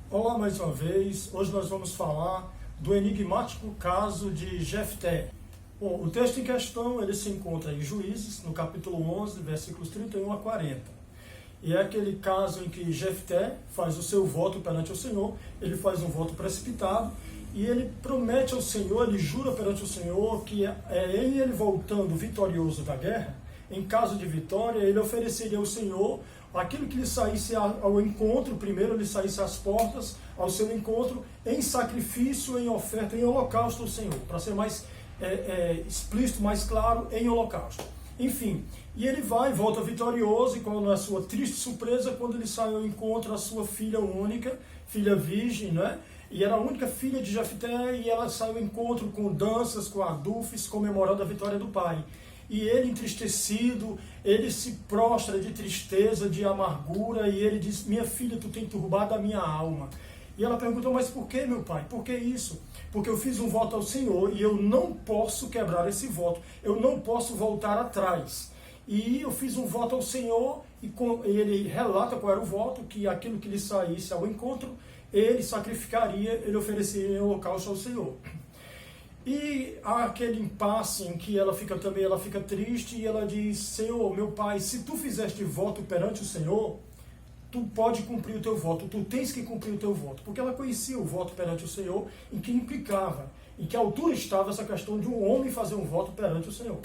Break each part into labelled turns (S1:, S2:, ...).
S1: Olá mais uma vez, hoje nós vamos falar do enigmático caso de Jefté. Bom, o texto em questão ele se encontra em Juízes, no capítulo 11, versículos 31 a 40. E é aquele caso em que Jefté faz o seu voto perante o Senhor, ele faz um voto precipitado e ele promete ao Senhor, ele jura perante o Senhor que ele voltando vitorioso da guerra, em caso de vitória, ele ofereceria ao Senhor aquilo que lhe saísse ao encontro, primeiro lhe saísse às portas, ao seu encontro, em sacrifício, em oferta, em holocausto ao Senhor, para ser mais explícito, mais claro, em holocausto. Enfim, e ele volta vitorioso, e qual não é a sua triste surpresa, quando ele sai ao encontro a sua filha única, filha virgem, né? E era a única filha de Jefté, e ela sai ao encontro com danças, com adufes, comemorando a vitória do pai. E ele, entristecido, ele se prostra de tristeza, de amargura, e ele diz: minha filha, tu tem turbado a minha alma. E ela perguntou: mas por que, meu pai? Por que isso? Porque eu fiz um voto ao Senhor e eu não posso quebrar esse voto, eu não posso voltar atrás. E eu fiz um voto ao Senhor, e ele relata qual era o voto, que aquilo que lhe saísse ao encontro, ele sacrificaria, ele ofereceria em holocausto ao Senhor. E há aquele impasse em que ela fica triste e ela diz: Senhor, meu pai, se tu fizeste voto perante o Senhor, tu pode cumprir o teu voto, tu tens que cumprir o teu voto. Porque ela conhecia o voto perante o Senhor, em que implicava, em que altura estava essa questão de um homem fazer um voto perante o Senhor.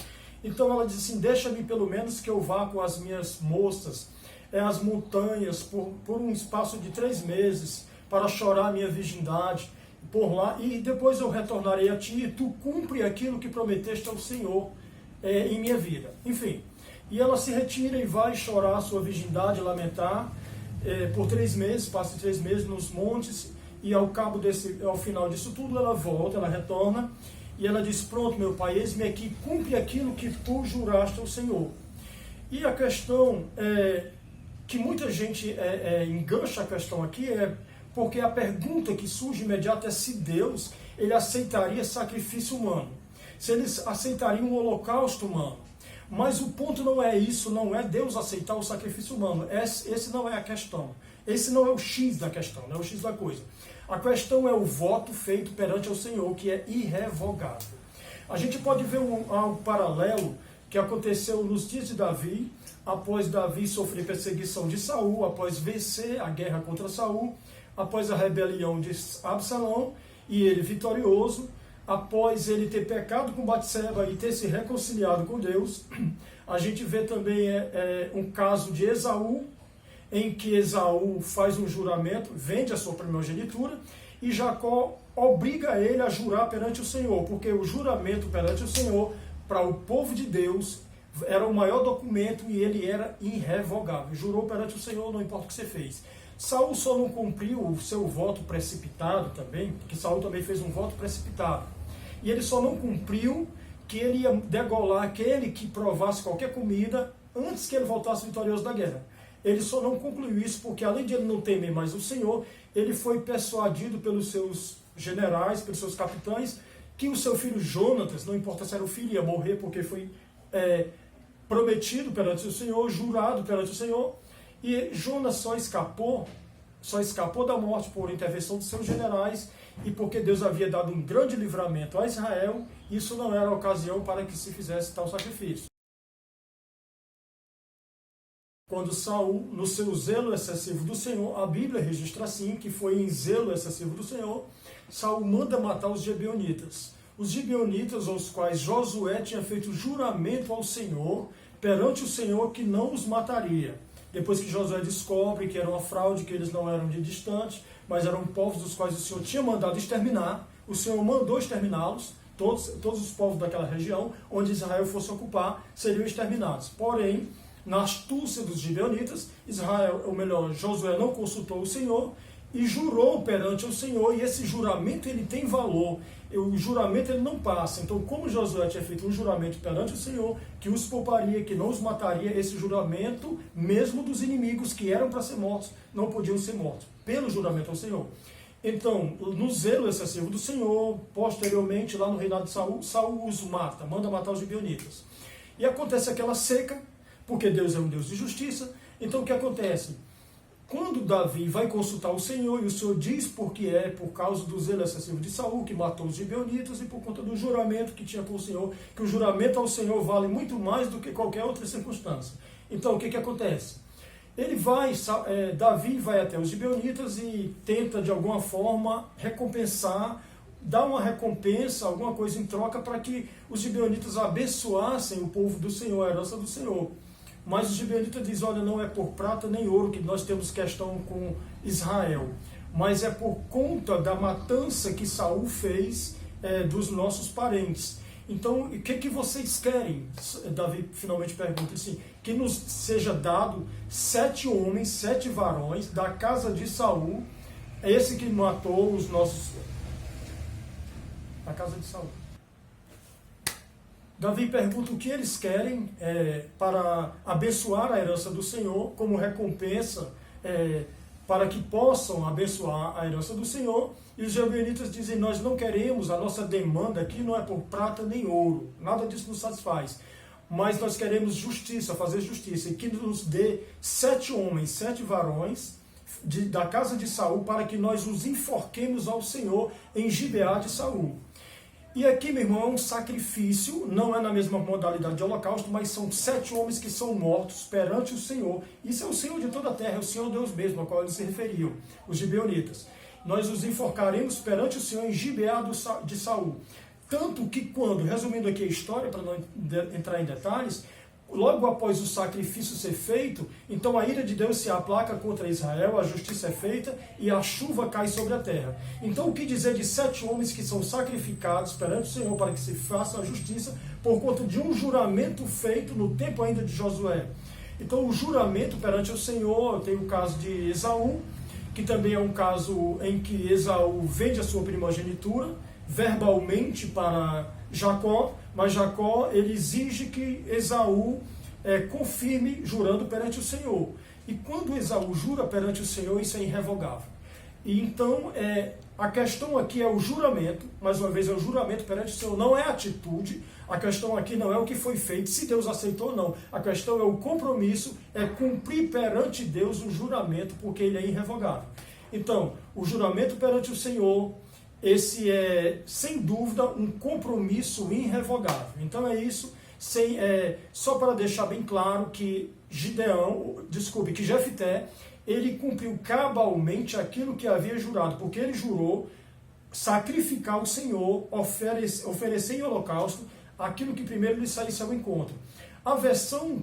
S1: Então ela diz assim: deixa-me pelo menos que eu vá com as minhas moças, às montanhas, por um espaço de 3 meses, para chorar a minha virgindade por lá, e depois eu retornarei a ti, e tu cumpre aquilo que prometeste ao Senhor em minha vida. Enfim, e ela se retira e vai chorar a sua virgindade, lamentar, por 3 meses, passa 3 meses nos montes, e ao final disso tudo, ela volta, ela retorna, e ela diz: pronto, meu pai, eis-me aqui, cumpre aquilo que tu juraste ao Senhor. E a questão que muita gente engancha a questão aqui porque a pergunta que surge imediata é se Deus ele aceitaria sacrifício humano, se ele aceitaria um holocausto humano. Mas o ponto não é isso, não é Deus aceitar o sacrifício humano. Esse não é a questão. Esse não é o X da questão, não é o X da coisa. A questão é o voto feito perante o Senhor, que é irrevogável. A gente pode ver algo paralelo que aconteceu nos dias de Davi, após Davi sofrer perseguição de Saul, após vencer a guerra contra Saul, após a rebelião de Absalão, e ele vitorioso, após ele ter pecado com Batseba e ter se reconciliado com Deus. A gente vê também um caso de Esaú, em que Esaú faz um juramento, vende a sua primogenitura, e Jacó obriga ele a jurar perante o Senhor, porque o juramento perante o Senhor, para o povo de Deus, era o maior documento e ele era irrevogável. Jurou perante o Senhor, não importa o que você fez. Saul só não cumpriu o seu voto precipitado também, porque Saul também fez um voto precipitado. E ele só não cumpriu que ele ia degolar aquele que provasse qualquer comida antes que ele voltasse vitorioso da guerra. Ele só não concluiu isso porque, além de ele não temer mais o Senhor, ele foi persuadido pelos seus generais, pelos seus capitães, que o seu filho Jonatas, não importa se era o filho, ia morrer porque foi prometido perante o Senhor, jurado perante o Senhor. E Jonas só escapou da morte por intervenção de seus generais, e porque Deus havia dado um grande livramento a Israel, isso não era a ocasião para que se fizesse tal sacrifício. Quando Saul, no seu zelo excessivo do Senhor, a Bíblia registra assim, que foi em zelo excessivo do Senhor, Saul manda matar os gibeonitas. Os gibeonitas, aos quais Josué tinha feito juramento ao Senhor, perante o Senhor, que não os mataria. Depois que Josué descobre que era uma fraude, que eles não eram de distante, mas eram povos dos quais o Senhor tinha mandado exterminar, o Senhor mandou exterminá-los, todos os povos daquela região, onde Israel fosse ocupar, seriam exterminados. Porém, na astúcia dos gibeonitas, Josué não consultou o Senhor e jurou perante o Senhor, e esse juramento ele tem valor. O juramento ele não passa. Então, como Josué tinha feito um juramento perante o Senhor, que os pouparia, que não os mataria, esse juramento, mesmo dos inimigos que eram para ser mortos, não podiam ser mortos, pelo juramento ao Senhor. Então, no zelo excessivo do Senhor, posteriormente, lá no reinado de Saul, Saul os mata, manda matar os gibeonitas. E acontece aquela seca, porque Deus é um Deus de justiça. Então, o que acontece? quando Davi vai consultar o Senhor, e o Senhor diz por que é, por causa do zelo excessivo de Saul, que matou os gibeonitas, e por conta do juramento que tinha com o Senhor, que o juramento ao Senhor vale muito mais do que qualquer outra circunstância. Então, o que acontece? Davi vai até os gibeonitas e tenta, de alguma forma, recompensar, dar uma recompensa, alguma coisa em troca, para que os gibeonitas abençoassem o povo do Senhor, a herança do Senhor. Mas os gibeonitas dizem, olha, não é por prata nem ouro que nós temos questão com Israel, mas é por conta da matança que Saul fez dos nossos parentes. Então, o que vocês querem? Davi finalmente pergunta assim, que nos seja dado 7 homens, 7 varões da casa de Saul, esse que matou os nossos... da casa de Saul. Davi pergunta o que eles querem para abençoar a herança do Senhor, como recompensa, para que possam abençoar a herança do Senhor. E os gibeonitas dizem, nós não queremos, a nossa demanda aqui não é por prata nem ouro, nada disso nos satisfaz, mas nós queremos justiça, fazer justiça, e que nos dê 7 homens, 7 varões da casa de Saul, para que nós os enforquemos ao Senhor em Gibeá de Saul. E aqui, meu irmão, é um sacrifício, não é na mesma modalidade de holocausto, mas são 7 homens que são mortos perante o Senhor. Isso é o Senhor de toda a terra, é o Senhor Deus mesmo, ao qual eles se referiam, os gibeonitas. Nós os enforcaremos perante o Senhor em Gibeá de Saul. Tanto que quando, resumindo aqui a história, para não entrar em detalhes, logo após o sacrifício ser feito, então a ira de Deus se aplaca contra Israel, a justiça é feita e a chuva cai sobre a terra. Então o que dizer de 7 homens que são sacrificados perante o Senhor para que se faça a justiça por conta de um juramento feito no tempo ainda de Josué? Então o juramento perante o Senhor, tem o caso de Esaú, que também é um caso em que Esaú vende a sua primogenitura verbalmente para Jacó, mas Jacó ele exige que Esaú confirme jurando perante o Senhor. E quando Esaú jura perante o Senhor, isso é irrevogável. E então a questão aqui é o juramento, mais uma vez é o juramento perante o Senhor, não é a atitude, a questão aqui não é o que foi feito, se Deus aceitou ou não, a questão é o compromisso, é cumprir perante Deus o juramento, porque ele é irrevogável. Então, o juramento perante o Senhor, esse é, sem dúvida, um compromisso irrevogável. Então é isso, só para deixar bem claro que que Jefté, ele cumpriu cabalmente aquilo que havia jurado, porque ele jurou sacrificar o Senhor, oferecer em holocausto aquilo que primeiro lhe saísse ao encontro. A versão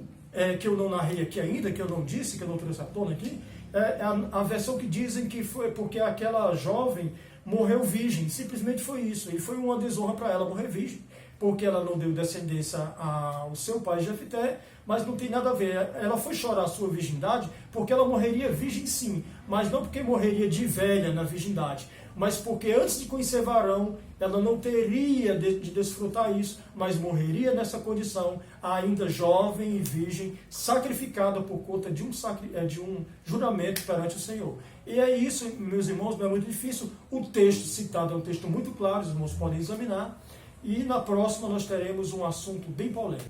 S1: que eu não narrei aqui ainda, que eu não disse, que eu não trouxe à tona aqui, é a versão que dizem que foi porque aquela jovem morreu virgem, simplesmente foi isso, e foi uma desonra para ela morrer virgem, porque ela não deu descendência ao seu pai Jefté, mas não tem nada a ver, ela foi chorar a sua virgindade porque ela morreria virgem sim, mas não porque morreria de velha na virgindade, mas porque antes de conhecer varão, ela não teria de desfrutar isso, mas morreria nessa condição, ainda jovem e virgem, sacrificada por conta de um juramento perante o Senhor. E é isso, meus irmãos, não é muito difícil. O texto citado é um texto muito claro, os irmãos podem examinar. E na próxima nós teremos um assunto bem polêmico.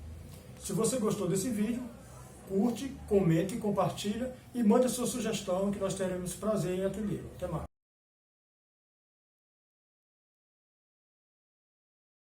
S1: Se você gostou desse vídeo, curte, comente, compartilha e mande a sua sugestão, que nós teremos prazer em atendê-lo. Até mais.